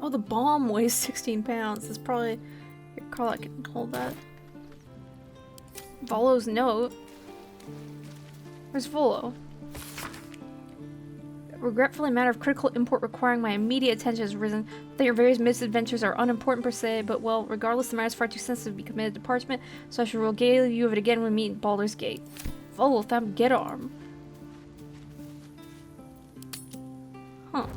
Oh, the bomb weighs 16 pounds. It's probably... Your car can hold that. Volo's note. Where's Volo? Regretfully, a matter of critical import requiring my immediate attention has arisen. That your various misadventures are unimportant per se, but well, regardless, the matter is far too sensitive to be committed to parchment, so I shall regale you of it again when we meet in Baldur's Gate. Volo, tham get arm. Huh.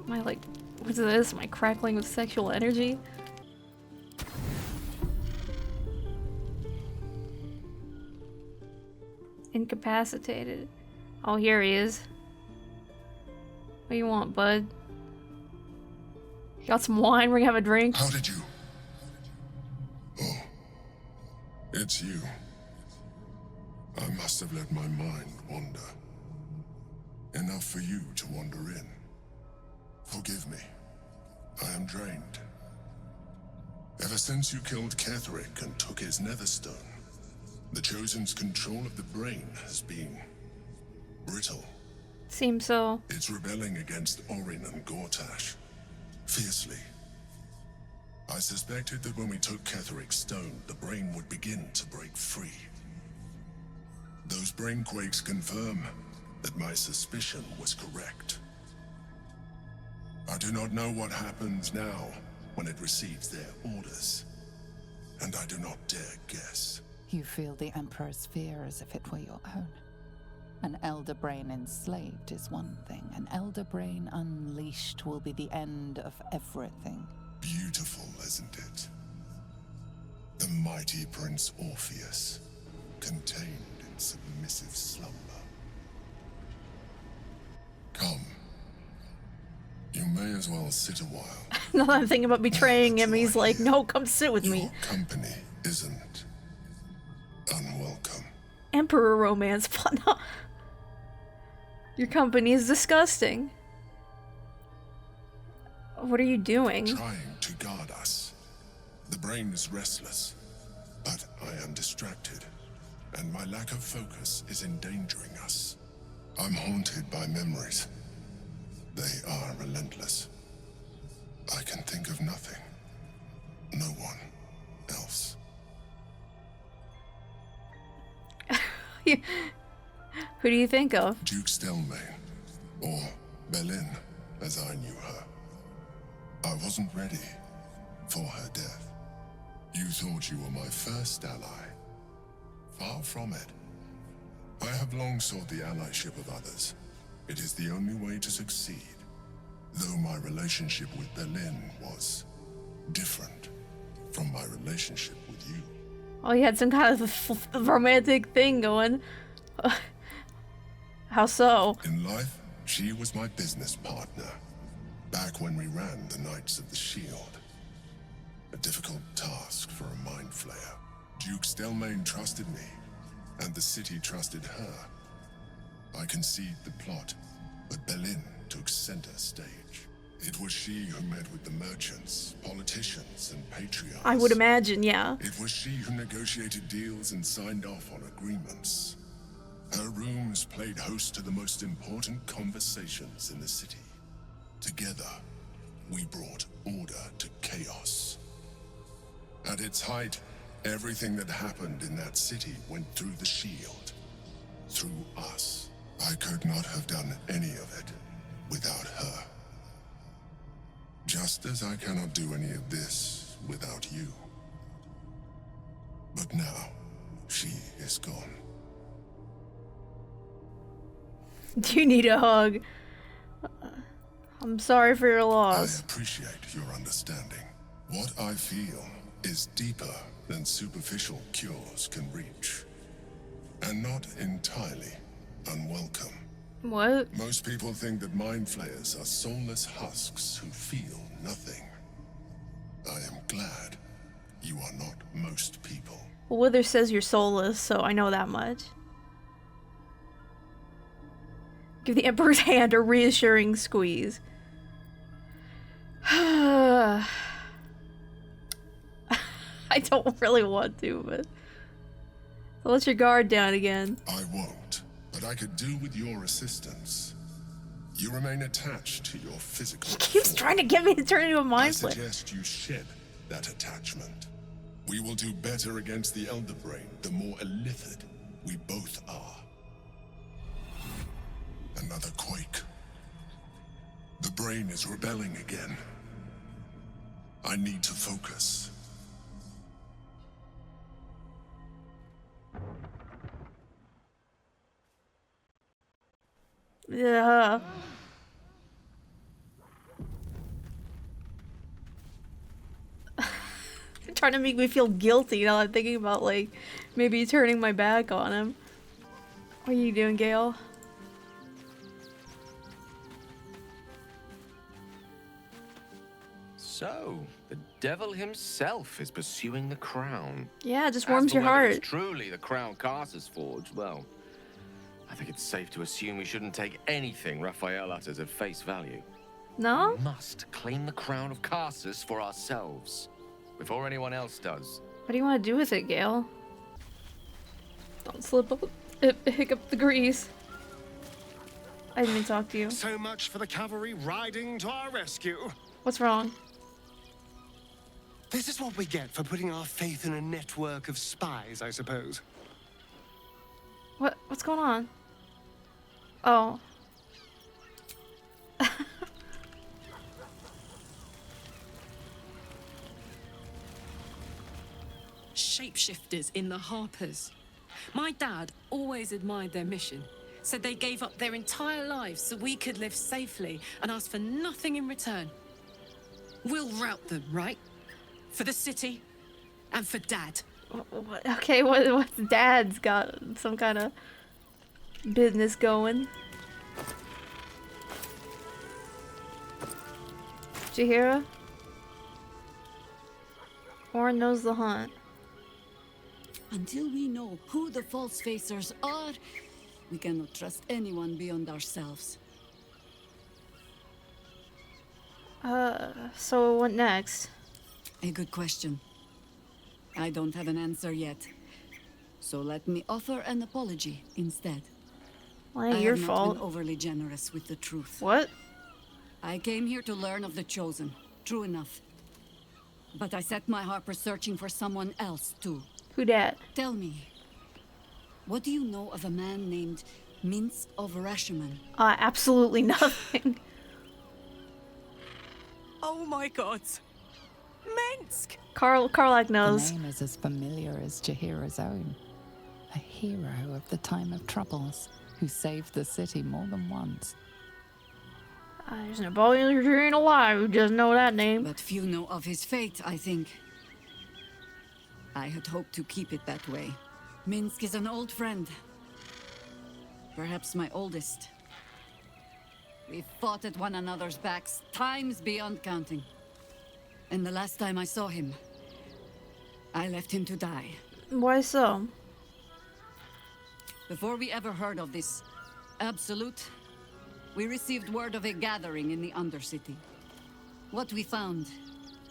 Am I like, what's this? Am I crackling with sexual energy? Incapacitated. Oh, here he is. What do you want, bud? You got some wine? We're gonna have a drink? How did you? Oh, it's you. I must have let my mind wander. Enough for you to wander in. Forgive me. I am drained. Ever since you killed Ketheric and took his netherstone, the Chosen's control of the brain has been brittle. Seems so. It's rebelling against Orin and Gortash. Fiercely. I suspected that when we took Ketheric's stone, the brain would begin to break free. Those brain quakes confirm that my suspicion was correct. I do not know what happens now when it receives their orders, and I do not dare guess. You feel the Emperor's fear as if it were your own. An elder brain enslaved is one thing. An elder brain unleashed will be the end of everything. Beautiful, isn't it? The mighty Prince Orpheus, contained in submissive slumber. Come. You may as well sit a while. Now that I'm thinking about betraying him, he's like, no, come sit with me. Your company isn't unwelcome. Emperor romance, but no. Your company is disgusting. What are you doing? Trying to guard us. The brain is restless, but I am distracted, and my lack of focus is endangering us. I'm haunted by memories. They are relentless. I can think of nothing. No one else. Who do you think of? Duke Stelmane, or Belin, as I knew her. I wasn't ready for her death. You thought you were my first ally. Far from it. I have long sought the allyship of others. It is the only way to succeed. Though my relationship with Belin was different from my relationship with you. Oh, you had some kind of romantic thing going. How so? In life, she was my business partner. Back when we ran the Knights of the Shield. A difficult task for a mind flayer. Duke Stelmane trusted me, and the city trusted her. I conceived the plot, but Belin took center stage. It was she who met with the merchants, politicians, and patriarchs. I would imagine, yeah. It was she who negotiated deals and signed off on agreements. Her rooms played host to the most important conversations in the city. Together, we brought order to chaos. At its height, everything that happened in that city went through the shield. Through us. I could not have done any of it without her. Just as I cannot do any of this without you. But now, she is gone. Do you need a hug? I'm sorry for your loss. I appreciate your understanding. What I feel is deeper than superficial cures can reach. And not entirely unwelcome. What? Most people think that mind flayers are soulless husks who feel nothing. I am glad you are not most people. Well, Wither says you're soulless, so I know that much. Give the Emperor's hand a reassuring squeeze. I don't really want to, but... So let your guard down again. I won't, but I could do with your assistance. You remain attached to your physical He keeps form. trying to get me to turn into a I mind flip. suggest you shed that attachment. We will do better against the Elder Brain the more illithid we both are. Another quake. The brain is rebelling again. I need to focus. Yeah. Trying to make me feel guilty now. I'm thinking about like maybe turning my back on him. What are you doing, Gale? So, the devil himself is pursuing the crown. Yeah, it just As warms for your whether heart. It's truly the crown Carter's forged. Well, I think it's safe to assume we shouldn't take anything Raphael utters at face value. No? We must claim the crown of Carsus for ourselves, before anyone else does. What do you want to do with it, Gale? Don't slip up, hiccup the grease. I didn't even talk to you. So much for the cavalry riding to our rescue. What's wrong? This is what we get for putting our faith in a network of spies, I suppose. What's going on? Oh. Shapeshifters in the Harpers. My dad always admired their mission. Said they gave up their entire lives so we could live safely and asked for nothing in return. We'll rout them, right? For the city and for Dad. Okay, what's Dad's got some kind of business going? Jaheira? Warren knows the hunt. Until we know who the false facers are, we cannot trust anyone beyond ourselves. So what next? A good question. I don't have an answer yet. So let me offer an apology instead. Well, ain't I your have not fault. been overly generous with the truth. What? I came here to learn of the Chosen. True enough. But I set my Harper searching for someone else, too. Who dat? Tell me, what do you know of a man named Minsk of Rashomon? Absolutely nothing. Oh my god. Minsk! Karlak The knows. name is as familiar as Jaheira's own. A hero of the time of troubles, who saved the city more than once. There's no Baldur alive who doesn't know that name. But few know of his fate, I think. I had hoped to keep it that way. Minsk is an old friend. Perhaps my oldest. We fought at one another's backs, times beyond counting. And the last time I saw him, I left him to die. Why so? Before we ever heard of this Absolute, we received word of a gathering in the Undercity. What we found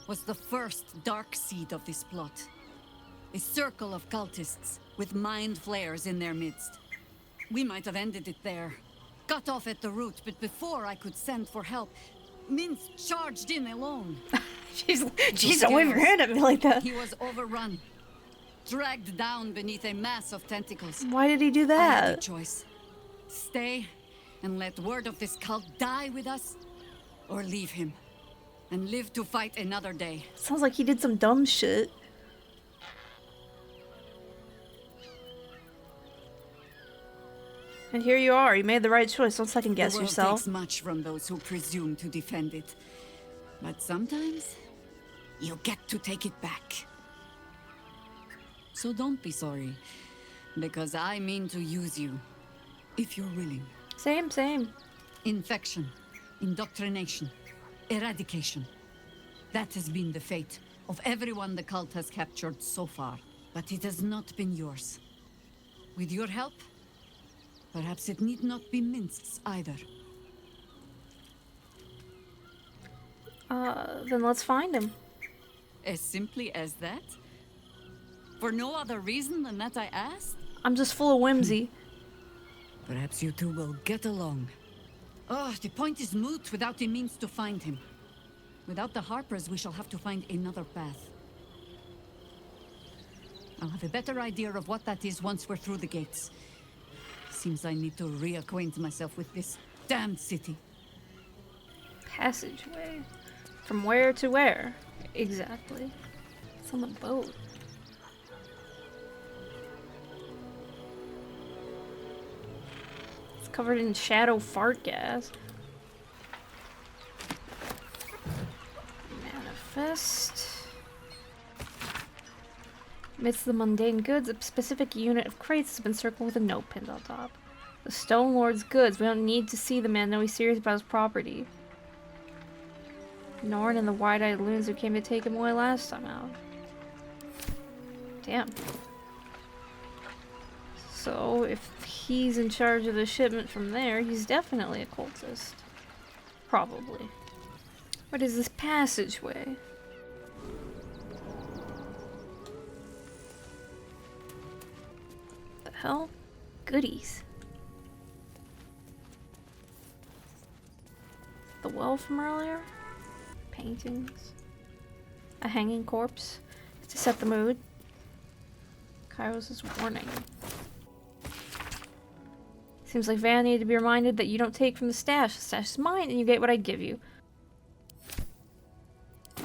was the first dark seed of this plot. A circle of cultists with mind flayers in their midst. We might have ended it there, cut off at the root, but before I could send for help, Minsk charged in alone. Jeez, don't wave your hand at me like that. He was overrun, dragged down beneath a mass of tentacles. Why did he do I had a that? choice. Stay and let word of this cult die with us, or leave him and live to fight another day. Sounds like he did some dumb shit. And here you are. You made the right choice. Don't second guess the world yourself. takes much from those who presume to defend it. But sometimes, you get to take it back. So don't be sorry, because I mean to use you, if you're willing. Same. Infection, indoctrination, eradication. That has been the fate of everyone the cult has captured so far. But it has not been yours. With your help, perhaps it need not be Minsk's either. Then let's find him. As simply as that? For no other reason than that I asked? I'm just full of whimsy. Perhaps you two will get along. Oh, the point is moot without the means to find him. Without the Harpers, we shall have to find another path. I'll have a better idea of what that is once we're through the gates. Seems I need to reacquaint myself with this damned city. Passageway. From where to where? Exactly. It's on the boat. It's covered in shadow fart gas. Manifest. Amidst the mundane goods, a specific unit of crates has been circled with a note pinned on top. The Stone Lord's goods. We don't need to see the man, know he's serious about his property. Norn and the wide-eyed loons who came to take him away last time out. Damn. So, if he's in charge of the shipment from there, he's definitely a cultist. Probably. What is this passageway? The hell? Goodies. The well from earlier? Paintings. A hanging corpse to set the mood. Kairos' warning. Seems like Van needed to be reminded that you don't take from the stash. The stash is mine and you get what I give you.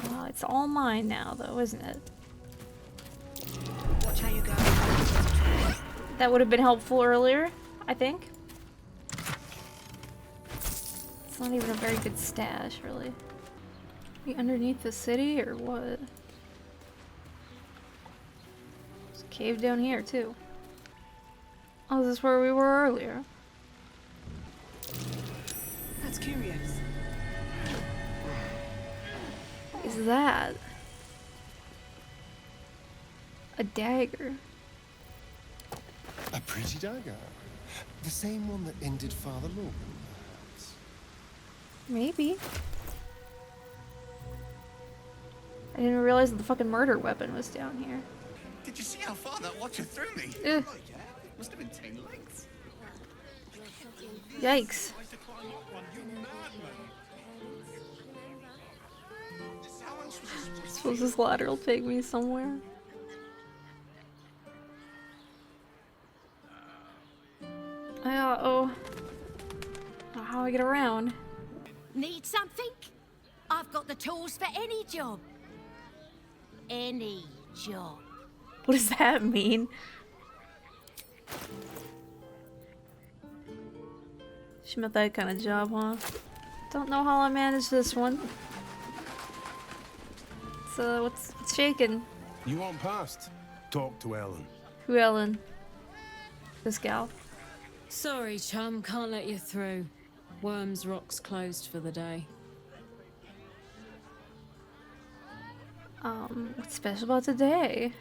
Well, it's all mine now though, isn't it? Watch how you go. That would have been helpful earlier, I think. It's not even a very good stash, really. We underneath the city, or what? There's a cave down here, too. Oh, is this where we were earlier? That's curious. What is that? A dagger. A pretty dagger. The same one that ended Father Morgan, perhaps. Maybe. I didn't realize that the fucking murder weapon was down here. Did you see how far that watcher threw me? Ugh. Oh, yeah. It must have been 10 lengths. Yikes. I suppose this ladder will take me somewhere. Oh. How do I get around? Need something? I've got the tools for any job. Any job. What does that mean? She meant that kind of job, huh? Don't know how I managed this one. So, what's shaking? You want past? Talk to Ellen. Who Ellen? This gal. Sorry, chum, can't let you through. Worm's Rock's closed for the day. What's special about today?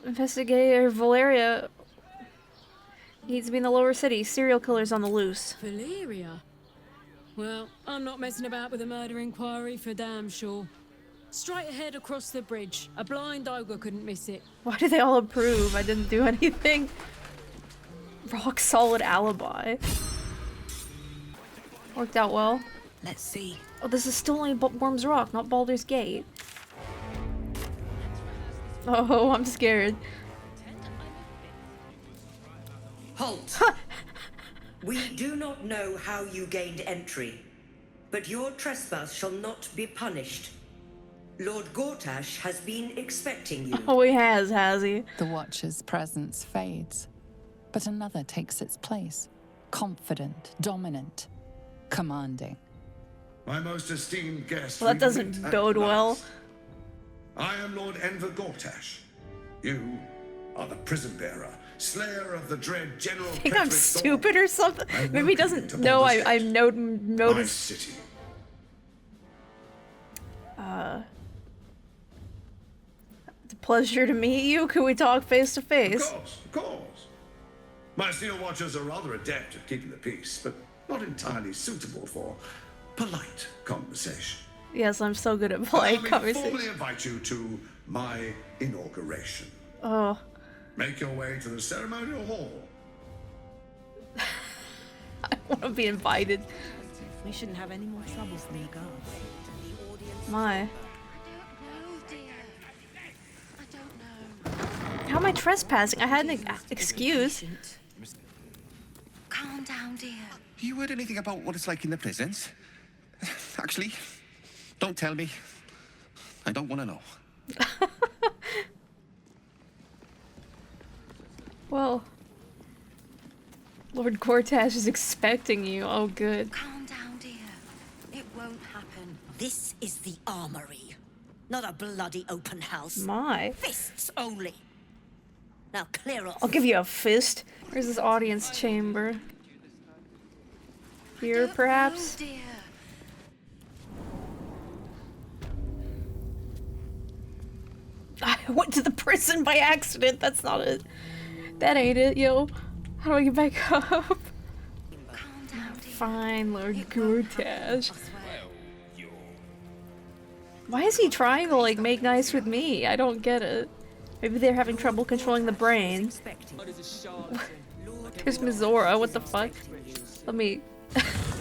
Investigator Valeria needs to be in the lower city. Serial killers on the loose. Valeria? Well, I'm not messing about with a murder inquiry for damn sure. Straight ahead across the bridge. A blind ogre couldn't miss it. Why do they all approve? I didn't do anything. Rock solid alibi. Worked out well. Let's see. Oh, this is still only Worm's Rock, not Baldur's Gate. Oh, I'm scared. Halt! We do not know how you gained entry, but your trespass shall not be punished. Lord Gortash has been expecting you. Oh, he has he? The Watcher's presence fades, but another takes its place. Confident, dominant, commanding. My most esteemed guest. Well, that we doesn't meet at bode well. last. I am Lord Gortash. You are the prison bearer, slayer of the dread General. I think I'm stupid or something. Maybe he doesn't know I've noticed. My city. It's a pleasure to meet you. Can we talk face to face? Of course. My steel watchers are rather adept at keeping the peace, but not entirely suitable for polite conversation. Yes, I'm so good at polite Allow me to conversation. formally invite you to my inauguration. Oh. Make your way to the ceremonial hall. I want to be invited. We shouldn't have any more troubles than the guards. My. How am I trespassing? I had an excuse. Calm down, dear. You heard anything about what it's like in the prisons? Actually, don't tell me. I don't want to know. Well, Lord Gortash is expecting you. Oh, good. Calm down, dear. It won't happen. This is the armory, not a bloody open house. My. Fists only. Now clear off. I'll give you a fist. Where's this audience chamber? Here, perhaps? Oh, dear. I went to the prison by accident. That's not it. That ain't it, yo. How do I get back up? Fine, Lord Gortash. Why is he trying to, like, make nice with me? I don't get it. Maybe they're having trouble controlling the brain. There's Mizora, what the fuck? Let me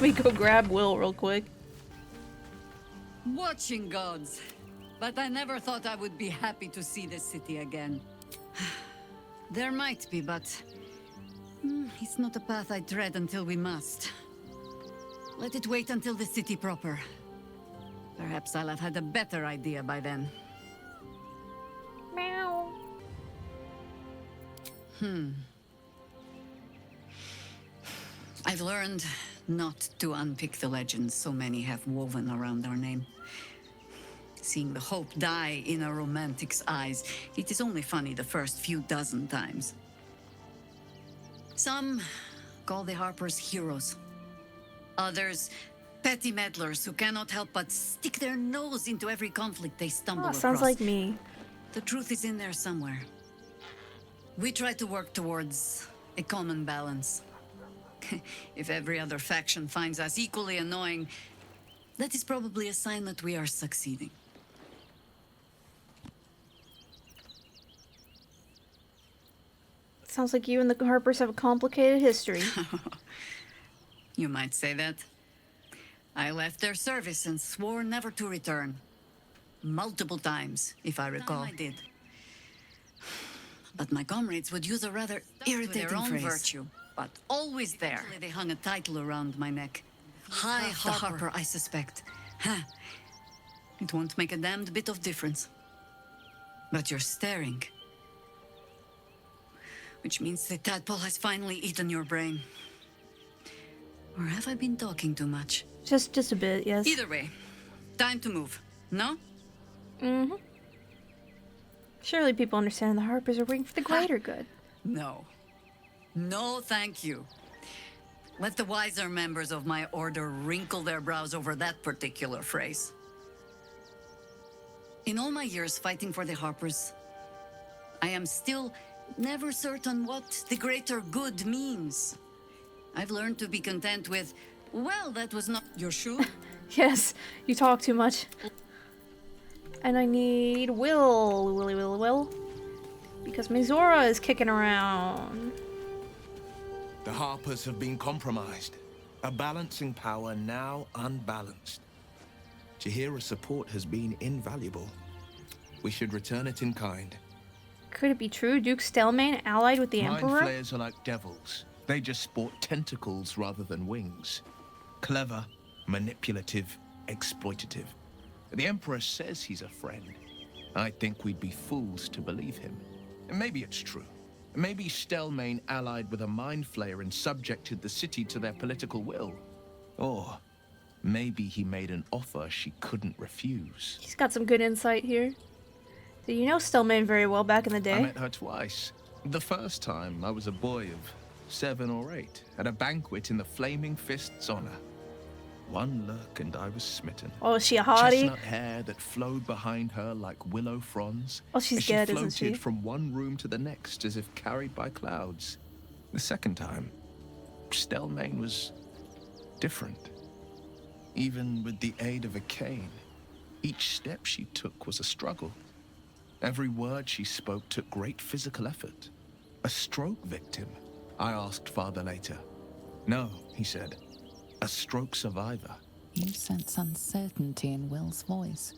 go grab Will real quick. Watching gods. But I never thought I would be happy to see this city again. There might be, but it's not a path I tread until we must. Let it wait until the city proper. Perhaps I'll have had a better idea by then. Meow. I've learned not to unpick the legends so many have woven around our name. Seeing the hope die in a romantic's eyes, it is only funny the first few dozen times. Some call the Harpers heroes. Others, petty meddlers who cannot help but stick their nose into every conflict they stumble across. Sounds like me. The truth is in there somewhere. We try to work towards a common balance. If every other faction finds us equally annoying, that is probably a sign that we are succeeding. Sounds like you and the Harpers have a complicated history. You might say that. I left their service and swore never to return. Multiple times, if I recall. I did. But my comrades would use a rather irritating their own virtue, but always there. They hung a title around my neck. High Harper, I suspect. Huh. It won't make a damned bit of difference. But you're staring. Which means the tadpole has finally eaten your brain. Or have I been talking too much? Just a bit, yes. Either way, time to move. No? Mm-hmm. Surely people understand the Harpers are working for the greater good. No. No, thank you. Let the wiser members of my order wrinkle their brows over that particular phrase. In all my years fighting for the Harpers, I am still never certain what the greater good means. I've learned to be content with, well, that was not your shoe. Yes, you talk too much. And I need Will. Because Mizora is kicking around. The Harpers have been compromised. A balancing power now unbalanced. Jaheira's support has been invaluable. We should return it in kind. Could it be true? Duke Stelmane allied with the Mind Emperor? flayers are like devils. They just sport tentacles rather than wings. Clever, manipulative, exploitative. The Emperor says he's a friend. I think we'd be fools to believe him. And maybe it's true. Maybe Stelmane allied with a mind flayer and subjected the city to their political will. Or maybe he made an offer she couldn't refuse. He's got some good insight here. Did you know Stelmane very well back in the day? I met her twice. The first time, I was a boy of 7 or 8, at a banquet in the Flaming Fist's honor. One look and I was smitten. Oh, is she a hottie? Chestnut hair that flowed behind her like willow fronds. Oh, she's as good, she isn't she? floated from one room to the next as if carried by clouds. The second time, Stelmane was different. Even with the aid of a cane, each step she took was a struggle. Every word she spoke took great physical effort. A stroke victim? I asked Father later. No, he said. A stroke survivor. You sense uncertainty in Will's voice.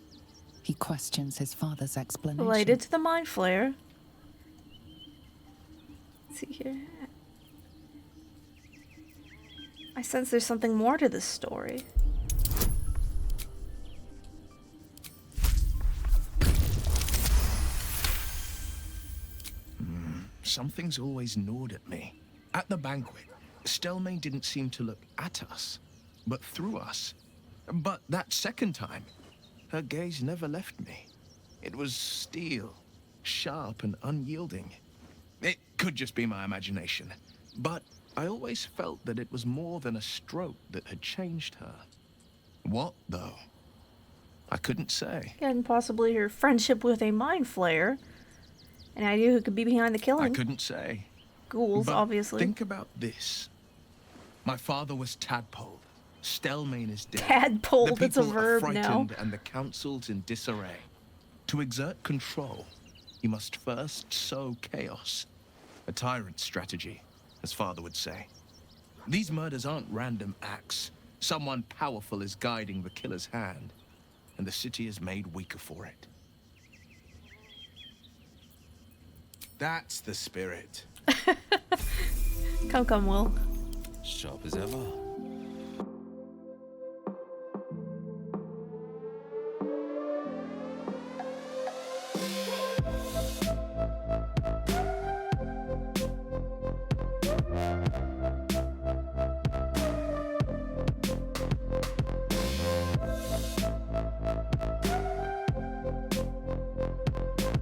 He questions his father's explanation. Related to the Mind Flayer. Let's see here. I sense there's something more to this story. Something's always gnawed at me. At the banquet, Stelmane didn't seem to look at us, but through us. But that second time, her gaze never left me. It was steel, sharp and unyielding. It could just be my imagination, but I always felt that it was more than a stroke that had changed her. What, though? I couldn't say. And possibly her friendship with a Mind Flayer. An idea who could be behind the killing. I couldn't say. Ghouls, but obviously. Think about this. My father was tadpoled. Stelmane is dead. Tadpoled, the it's a people are verb frightened now. and the council's in disarray. To exert control, you must first sow chaos. A tyrant's strategy, as father would say. These murders aren't random acts. Someone powerful is guiding the killer's hand, and the city is made weaker for it. That's the spirit. Come, Will. Sharp as ever.